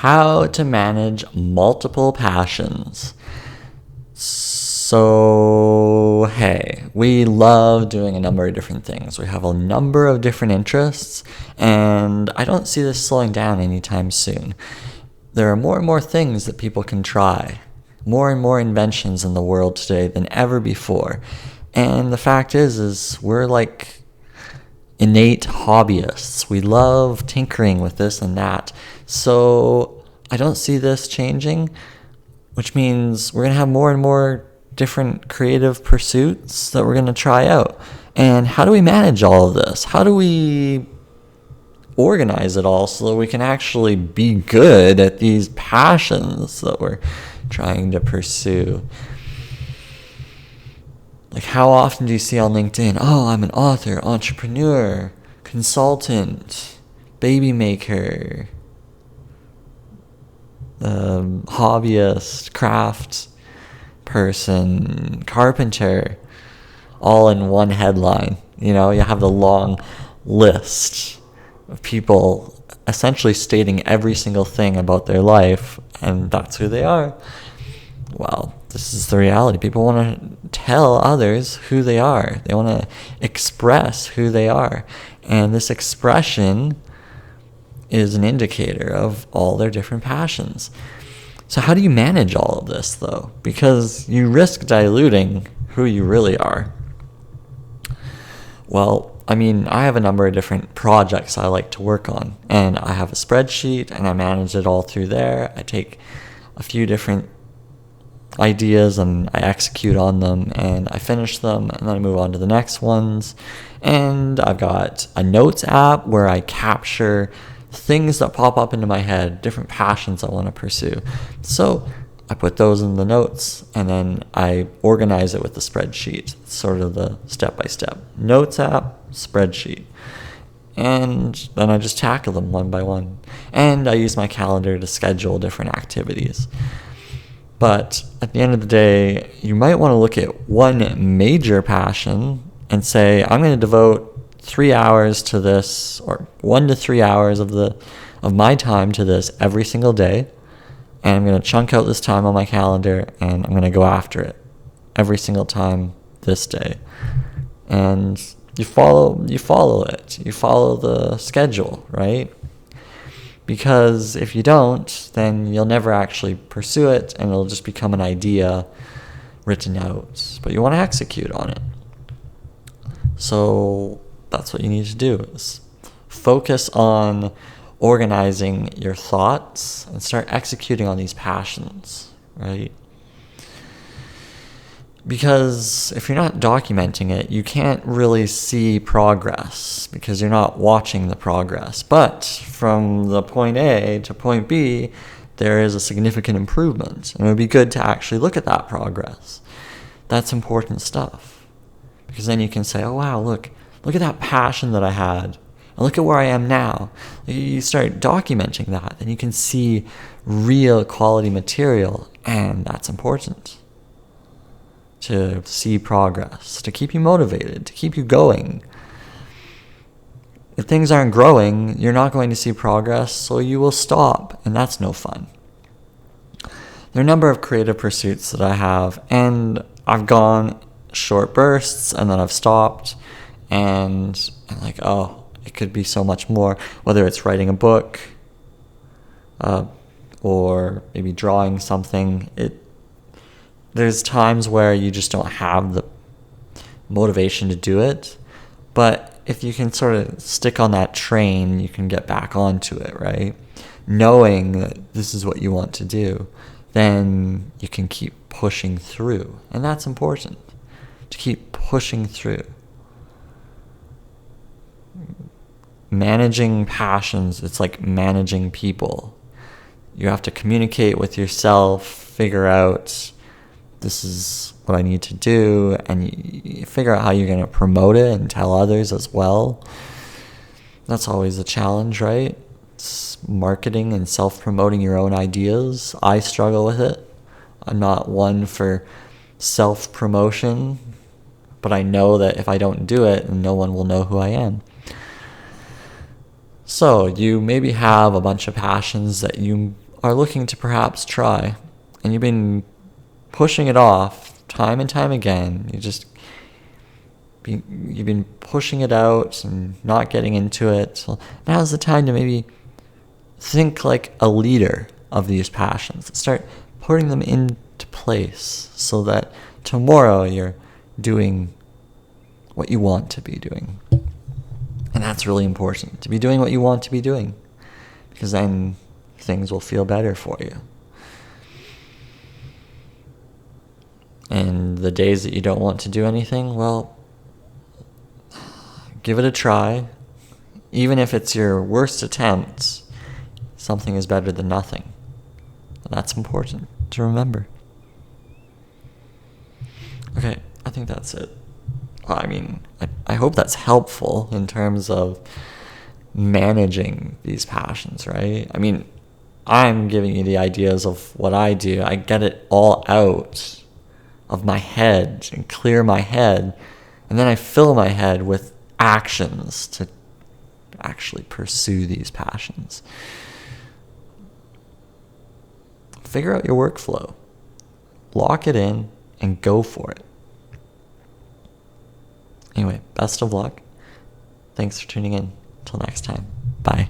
How to manage multiple passions. So, hey, we love doing a number of different things. We have a number of different interests, and I don't see this slowing down anytime soon. There are more and more things that people can try, more and more inventions in the world today than ever before. And the fact is we're like innate hobbyists. We love tinkering with this and that. So I don't see this changing, which means we're going to have more and more different creative pursuits that we're going to try out. And how do we manage all of this? How do we organize it all so that we can actually be good at these passions that we're trying to pursue? Like, how often do you see on LinkedIn, oh, I'm an author, entrepreneur, consultant, baby maker, hobbyist, craft person, carpenter, all in one headline. You know, you have the long list of people essentially stating every single thing about their life, and that's who they are. Well, this is the reality. People want to tell others who they are. They want to express who they are. And this expression is an indicator of all their different passions. So how do you manage all of this, though? Because you risk diluting who you really are. Well, I mean, I have a number of different projects I like to work on. And I have a spreadsheet, and I manage it all through there. I take a few different ideas and I execute on them and I finish them, and then I move on to the next ones. And I've got a notes app where I capture things that pop up into my head, different passions I want to pursue. So I put those in the notes and then I organize it with the spreadsheet. It's sort of the step-by-step. Notes app, spreadsheet. And then I just tackle them one by one. And I use my calendar to schedule different activities. But at the end of the day, you might want to look at one major passion and say, I'm going to devote 3 hours to this, or 1 to 3 hours of my time to this every single day. And I'm going to chunk out this time on my calendar and I'm going to go after it every single time this day. And you follow it. You follow the schedule, right? Because if you don't, then you'll never actually pursue it and it'll just become an idea written out. But you want to execute on it. So that's what you need to do, is focus on organizing your thoughts and start executing on these passions, right? Because if you're not documenting it, you can't really see progress because you're not watching the progress. But from the point A to point B, there is a significant improvement. And it would be good to actually look at that progress. That's important stuff. Because then you can say, oh wow, look at that passion that I had. And look at where I am now. You start documenting that, then you can see real quality material, and that's important. To see progress, to keep you motivated, to keep you going. If things aren't growing, you're not going to see progress, so you will stop, and that's no fun. There are a number of creative pursuits that I have, and I've gone short bursts, and then I've stopped, and I'm like, oh, it could be so much more, whether it's writing a book, or maybe drawing something. There's times where you just don't have the motivation to do it, but if you can sort of stick on that train, you can get back onto it, right? Knowing that this is what you want to do, then you can keep pushing through, and that's important, to keep pushing through. Managing passions, it's like managing people. You have to communicate with yourself, figure out this is what I need to do, and you figure out how you're going to promote it and tell others as well. That's always a challenge, right? It's marketing and self-promoting your own ideas. I struggle with it. I'm not one for self-promotion, but I know that if I don't do it, no one will know who I am. So you maybe have a bunch of passions that you are looking to perhaps try, and you've been pushing it off time and time again, you've been pushing it out and not getting into it, so now's the time to maybe think like a leader of these passions. Start putting them into place so that tomorrow you're doing what you want to be doing. And that's really important, to be doing what you want to be doing, because then things will feel better for you. And the days that you don't want to do anything, well, give it a try. Even if it's your worst attempt, something is better than nothing. And that's important to remember. Okay, I think that's it. I mean, I hope that's helpful in terms of managing these passions, right? I mean, I'm giving you the ideas of what I do. I get it all out of my head and clear my head, and then I fill my head with actions to actually pursue these passions. Figure out your workflow, lock it in, and go for it. Anyway, best of luck. Thanks for tuning in. Till next time. Bye.